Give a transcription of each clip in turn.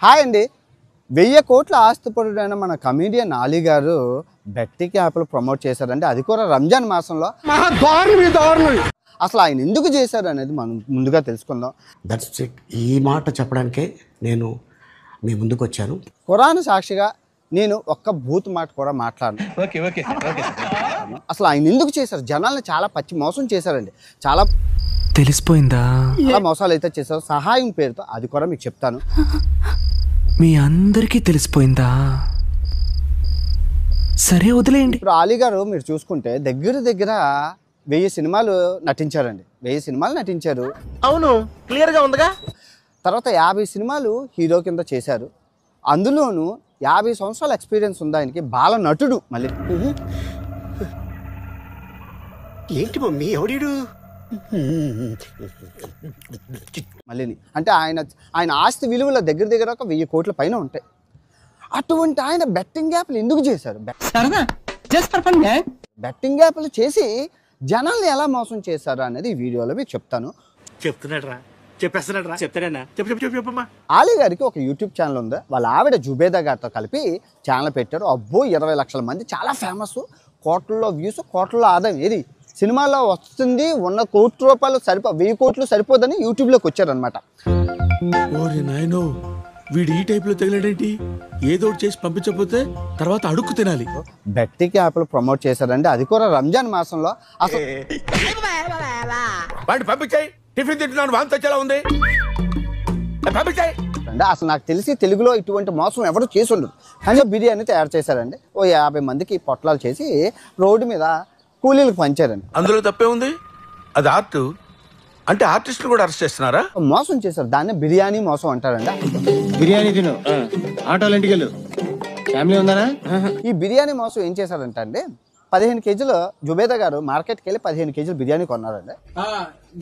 Hi అండి. 1000 కోట్ల ఆస్తిపరుడైన మన కమీడియన్ ఆలీ గారు బెట్టింగ్ యాప్లు ప్రమోట్ చేశారండి. అది కూడా రంజాన్ మాసంలో. అసలు ఆయన ఎందుకు చేశారు అనేది మనం ముందుగా తెలుసుకుందాం. That's it. ఈ మాట చెప్పడానికే నేను మీ ముందుకు వచ్చాను. ఖురాన్ సాక్షిగా నేను ఒక్క బూత్ మాట కూడా మాట్లాడను. అసలు ఆయన ఎందుకు చేశారు? జనాల్ని చాలా పచ్చి మోసం చేశారండి. చాలా తెలిసిపోయిందా? చాలా మోసాలు అయితే చేశారు సహాయం పేరుతో. అది కూడా మీకు చెప్తాను. మీ అందరికీ తెలిసిపోయిందా? సరే వదిలేయండి. ఇప్పుడు ఆలీ గారు మీరు చూసుకుంటే దగ్గర 1000 సినిమాలు నటించారండి. 1000 సినిమాలు నటించారు. అవును, క్లియర్ గా ఉందిగా. తర్వాత 50 సినిమాలు హీరో కింద చేశారు. అందులోనూ 50 సంవత్సరాల ఎక్స్పీరియన్స్ ఉంది ఆయనకి. బాల నటుడు. మళ్ళీ ఏంటి మమ్మీ ఎవడీడు? మళ్ళీ అంటే ఆయన ఆస్తి విలువల దగ్గర ఒక 1000 కోట్ల పైన ఉంటాయి. అటువంటి ఆయన బెట్టింగ్ యాప్లు ఎందుకు చేశారు? బెట్టింగ్ యాప్లు చేసి జనాల్ని ఎలా మోసం చేశారు అనేది ఈ వీడియోలో మీకు చెప్తాను. ఆలీ గారికి ఒక యూట్యూబ్ ఛానల్ ఉంది. వాళ్ళ ఆవిడ జుబేదా గారితో కలిపి ఛానల్ పెట్టారు. అబ్బో 20 లక్షల మంది, చాలా ఫేమస్. కోట్లలో వ్యూస్, కోట్లలో ఆదాయం. ఏది సినిమాలో వస్తుంది, ఉన్న ₹1 1000 కోట్లు సరిపోదని యూట్యూబ్లోకి వచ్చారనమాట. వీడు ఈ టైప్ లో తగిలాడేంటి? ఏదో చేసి పంపించకపోతే తర్వాత అడుక్కు తినాలి. బెట్టింగ్ యాప్లు ప్రమోట్ చేశారండి. అది కూడా రంజాన్ మాసంలో. అసలు పంపించాయి. టిఫిన్ తింటున్నాను, వాంతి వచ్చేలా ఉంది. పంపించాయి. అసలు నాకు తెలిసి తెలుగులో ఇటువంటి మోసం ఎవరు చేసి ఉండదు. కానీ బిర్యానీ తయారు చేశారండి. ఓ 50 మందికి పొట్లాలు చేసి రోడ్డు మీద కూలీలకు పంచారండి. అందులో తప్పే ఉంది. అది ఆర్ట్ అంటే ఆర్టిస్టులు కూడా అరెస్ట్ చేస్తున్నారా? మోసం చేశారు. దాన్ని బిర్యానీ మోసం అంటారండి. బిర్యానీ తిను, ఆటోలు ఇంటికి వెళ్ళు, ఫ్యామిలీ ఉందా? ఈ బిర్యానీ మోసం ఏం చేశారంటే అండి, 15 కేజీలు జుబేదా గారు మార్కెట్కి వెళ్ళి 15 కేజీలు బిర్యానీ కొన్నారండి.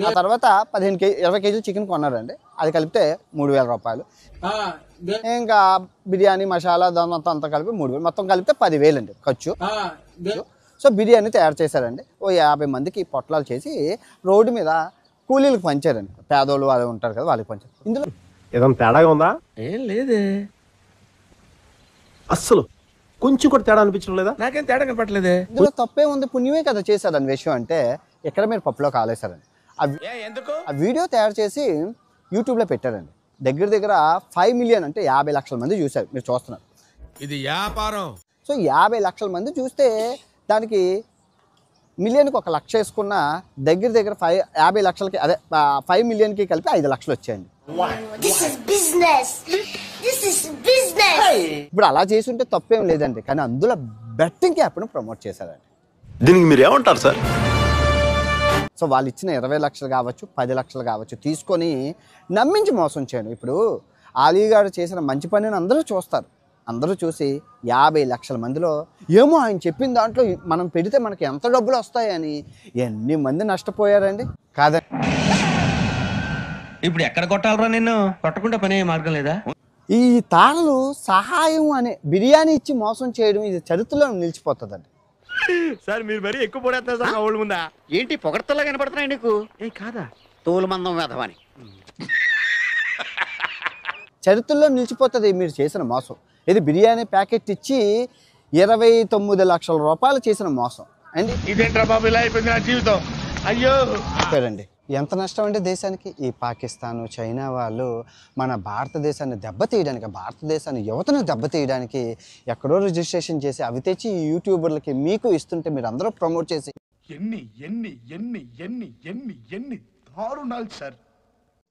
ఆ తర్వాత 20 కేజీలు చికెన్ కొన్నారండి. అది కలిపితే ₹3000. ఇంకా బిర్యానీ మసాలా దాని అంతా కలిపి 3000, మొత్తం కలిపితే 10,000 అండి ఖర్చు. సో బిర్యానీ తయారు చేశారండి. ఓ 50 మందికి పొట్లాలు చేసి రోడ్డు మీద కూలీలకు పంచారండి. పేదోళ్ళు వాళ్ళు ఉంటారు కదా, వాళ్ళకి పంచారు. ఇందులో ఏదైనా తేడాగా ఉందా? ఏం లేదే, అస్సలు కొంచెం కూడా తేడా అనిపించడం లేదా? నాకేం తేడా కనపట్లేదే. ఇందులో తప్పే ఉంది, పుణ్యమే కదా చేశారని విషయం. అంటే ఎక్కడ మీరు పప్పులో కాలేశారండి. ఆ వీడియో తయారు చేసి యూట్యూబ్లో పెట్టారండి. దగ్గర 5 మిలియన్ అంటే 50 లక్షల మంది చూశారు. మీరు చూస్తున్నారు, ఇది వ్యాపారం. సో 50 లక్షల మంది చూస్తే దానికి మిలియన్కి 1 లక్ష వేసుకున్న దగ్గర 50 లక్షలకి, అదే 5 మిలియన్కి కలిపి 5 లక్షలు వచ్చాయండి. ఇప్పుడు అలా చేసి ఉంటే తప్పేం లేదండి. కానీ అందులో బెట్టింగ్ యాప్ను ప్రమోట్ చేశారండి. దీనికి మీరు ఏమంటారు సార్? సో వాళ్ళు ఇచ్చిన 20 లక్షలు కావచ్చు, 10 లక్షలు కావచ్చు తీసుకొని నమ్మించి మోసం చేయడం. ఇప్పుడు ఆలీ గారు చేసిన మంచి పనిని అందరూ చూస్తారు. అందరూ చూసి 50 లక్షల మందిలో ఏమో ఆయన చెప్పిన దాంట్లో మనం పెడితే మనకి ఎంత డబ్బులు వస్తాయని ఎన్ని మంది నష్టపోయారండి. కాదండి, ఇప్పుడు ఎక్కడ కొట్టాలరా? నిన్ను కొట్టకుండా పని మార్గం లేదా? ఈ తారలు సహాయం అనే బిర్యానీ ఇచ్చి మోసం చేయడం ఇది చరిత్రలో నిలిచిపోతుందండి. సార్ మీరు మరీ ఎక్కువ పడేస్తారు సార్ ఓల్డ్ ముందా. ఏంటి పొగడతల్లా కనపడుతున్నాయి నీకు? ఏ కాదా, తోలు మందం వేధవని. చరిత్రలో నిలిచిపోతుంది మీరు చేసిన మోసం. ఇది బిర్యానీ ప్యాకెట్ ఇచ్చి 29 లక్షల రూపాయలు చేసిన మోసం అండి. ఇదేంట్రా బాబు ఇలా అయిపోయింది నా జీవితం. అయ్యో చెప్పారండి. ఎంత నష్టం అంటే దేశానికి. ఈ పాకిస్తాను, చైనా వాళ్ళు మన భారతదేశాన్ని దెబ్బతీయడానికి, భారతదేశాన్ని యువతను దెబ్బతీయడానికి ఎక్కడో రిజిస్ట్రేషన్ చేసి అవి తెచ్చి ఈ యూట్యూబర్లకి మీకు ఇస్తుంటే మీరు అందరూ ప్రమోట్ చేసి ఎన్ని ఎన్ని ఎన్ని ఎన్ని ఎన్ని ఎన్ని దారుణాలు సార్.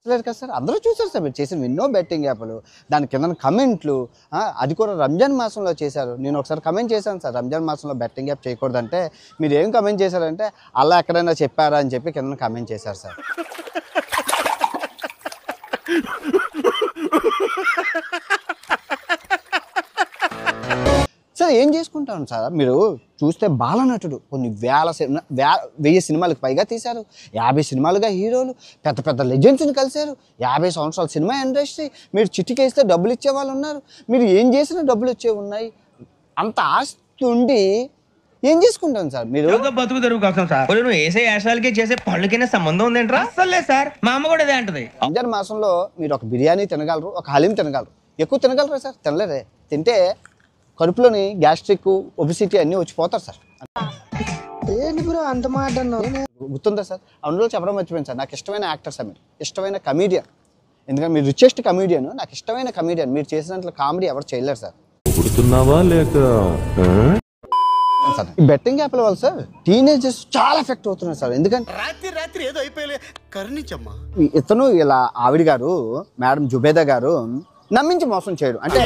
లేదు కదా సార్, అందరూ చూసారు సార్ మీరు చేసిన ఎన్నో బెట్టింగ్ యాప్లు. దాని కింద కమెంట్లు. అది కూడా రంజాన్ మాసంలో చేశారు. నేను ఒకసారి కమెంట్ చేశాను సార్, రంజాన్ మాసంలో బెట్టింగ్ యాప్ చేయకూడదంటే మీరు ఏం కమెంట్ చేశారంటే అలా ఎక్కడైనా చెప్పారా అని చెప్పి కింద కమెంట్ చేశారు సార్. సార్ ఏం చేసుకుంటాను సార్, మీరు చూస్తే బాలనటుడు కొన్ని 1000 సినిమాలకు పైగా తీశారు. 50 సినిమాలుగా హీరోలు, పెద్ద పెద్ద లెజెండ్స్ని కలిశారు. 50 సంవత్సరాల సినిమా ఇండస్ట్రీ. మీరు చిటికేస్తే డబ్బులు ఇచ్చే వాళ్ళు ఉన్నారు. మీరు ఏం చేసినా డబ్బులు వచ్చే ఉన్నాయి. అంత ఆస్తి ఉండి ఏం చేసుకుంటాను సార్ మీరు? ఏదో బతుకు తెరువు కోసం సార్. పోనీ నువ్వు వేసే యాశాలకి చేసే పళ్ళకైనా సంబంధం ఉందేంట్రా? అసలు లేదు సార్, మా అమ్మ కూడా అదే అంటది. రంజాన్ మాసంలో మీరు ఒక బిర్యానీ తినగలరు, ఒక హలీం తినగలరు. ఎక్కువ తినగలరా సార్? తినలేరే. తింటే కడుపులోని గ్యాస్ట్రిక్, ఒబిసిటీ అన్నీ వచ్చిపోతారు సార్. గుర్తుందా సార్? అందులో చెప్పడం మర్చిపోయింది సార్. నాకు ఇష్టమైన యాక్టర్ సార్, మీరు ఇష్టమైన కమీడియన్. ఎందుకంటే మీరు రిచెస్ట్ కమీడియన్, నాకు ఇష్టమైన కమీడియన్. మీరు చేసినట్లు కామెడీ ఎవరు చేయలేరు సార్. ఈ బెట్టింగ్ యాప్ల వల్ల సార్ టీనేజర్స్ చాలా ఎఫెక్ట్ అవుతున్నారు సార్. ఎందుకంటే రాత్రి ఏదో అయిపోయలే కరుణించమ్మా. ఇతను ఇలా ఆవిడ గారు, మేడం జుబేదా గారు నమ్మించి మోసం చేయడం అంటే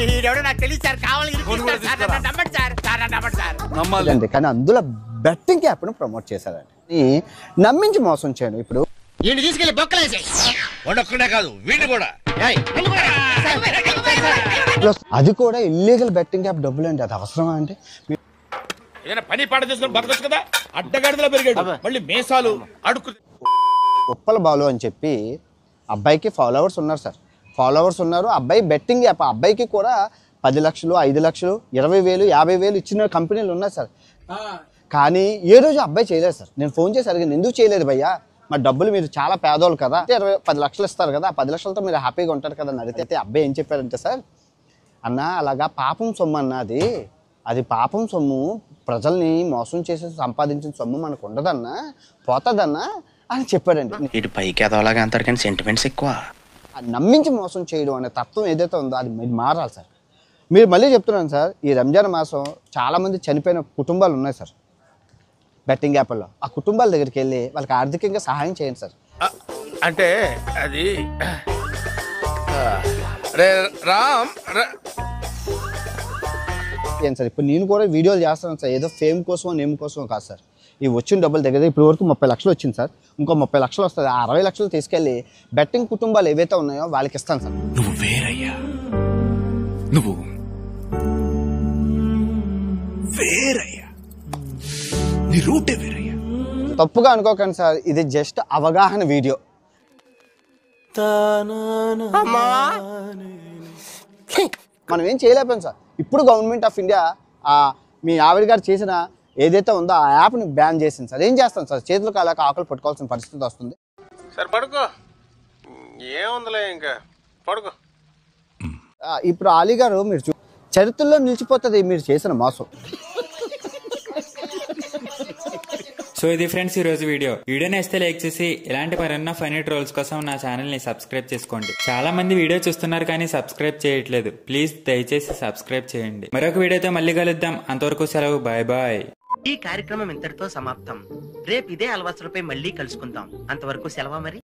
కానీ అందులో బెట్టింగ్ యాప్ను ప్రమోట్ చేశారండి. నమ్మించి మోసం చేయడం. ఇప్పుడు తీసుకెళ్ళి బొక్కలేసాయి కాదు వీడిని కూడా అది కూడా ఇల్లీగల్ బెట్టింగ్ యాప్ డబ్బులు అండి. అది అవసరమా అంటే? ఏదైనా పని పాట చేసుకుని బతకొచ్చు కదా. అడ్డగాడిదలా పెరిగాడు, మళ్ళీ మేసాలు అడుక్కు. ఉప్పల బాలు అని చెప్పి అబ్బాయికి ఫాలోవర్స్ ఉన్నారు సార్. ఫాలోవర్స్ ఉన్నారు. అబ్బాయి బెట్టింగ్ యాప్, అబ్బాయికి కూడా 10 లక్షలు, 5 లక్షలు, 20,000, 50,000 ఇచ్చిన కంపెనీలు ఉన్నాయి సార్. కానీ ఏ రోజు అబ్బాయి చేయలేదు సార్. నేను ఫోన్ చేసి అడిగాను, ఎందుకు చేయలేదు భయ్యా? మా డబ్బులు మీరు చాలా పేదోళ్ళు కదా, 10 లక్షలు ఇస్తారు కదా, 10 లక్షలతో మీరు హ్యాపీగా ఉంటారు కదా అని అడిగితే అబ్బాయి ఏం చెప్పారంటే సార్, అన్న అలాగా పాపం సొమ్ము అన్న, అది పాపం సొమ్ము, ప్రజల్ని మోసం చేసి సంపాదించిన సొమ్ము మనకు ఉండదన్నా, పోతుందన్నా అని చెప్పాడండి. ఇటు పైకి ఎదవలాగా అంటారు కానీ సెంటిమెంట్స్ ఎక్కువ. నమ్మించి మోసం చేయడం అనే తత్వం ఏదైతే ఉందో అది మీరు మారాలి సార్. మీరు మళ్ళీ చెప్తున్నాను సార్, ఈ రంజాన్ మాసం చాలామంది చనిపోయిన కుటుంబాలు ఉన్నాయి సార్ బెట్టింగ్ యాప్ల్లో. ఆ కుటుంబాల దగ్గరికి వెళ్ళి వాళ్ళకి ఆర్థికంగా సహాయం చేయండి సార్. అంటే అది రామ్ ఏం సార్, ఇప్పుడు నేను కూడా వీడియోలు చేస్తాను సార్, ఏదో ఫేమ్ కోసం నేమ్ కోసం కాదు సార్. ఈ వచ్చిన డబ్బుల దగ్గర ఇప్పుడు వరకు 30 లక్షలు వచ్చింది సార్, ఇంకో 30 లక్షలు వస్తుంది. 60 లక్షలు తీసుకెళ్ళి బెట్టింగ్ కుటుంబాలు ఏవైతే ఉన్నాయో వాళ్ళకి ఇస్తాను సార్. నువ్వు వేరయ్యా, నువ్వు వేరయ్యా, నీ రూటే వేరయ్యా. తప్పుగా అనుకోకండి సార్, ఇది జస్ట్ అవగాహన వీడియో. మనం ఏం చేయలేకపోయాం సార్. ఇప్పుడు గవర్నమెంట్ ఆఫ్ ఇండియా మీ ఆవిడ గారు చేసిన ఏదైతే ఉందో ఆ యాప్ని బ్యాన్ చేసింది సార్. ఏం చేస్తాం సార్? చేతులు కాలాక ఆకులు పట్టుకోవాల్సిన పరిస్థితి వస్తుంది. సరే పడుకో, ఏముందిలే ఇంకా పడుకో. ఇప్పుడు అలీ గారు మీరు చరిత్రలో నిలిచిపోతుంది మీరు చేసిన మోసం. సో ఇది ఫ్రెండ్స్ ఈరోజు వీడియో నేస్తే లైక్ చేసి ఇలాంటి మరెన్నో ఫనీ ట్రోల్స్ కోసం నా ఛానల్ ని సబ్స్క్రైబ్ చేసుకోండి. చాలా మంది వీడియో చూస్తున్నారు కానీ సబ్స్క్రైబ్ చేయట్లేదు. ప్లీజ్ దయచేసి సబ్స్క్రైబ్ చేయండి. మరొక వీడియోతో మళ్ళీ కలుద్దాం. అంతవరకు సెలవు, బాయ్ బాయ్. ఈ కార్యక్రమం ఇంతటితో సమాప్తం. రేపు ఇదే అలవాసులపై మళ్ళీ కలుసుకుందాం. అంతవరకు సెలవు మరి.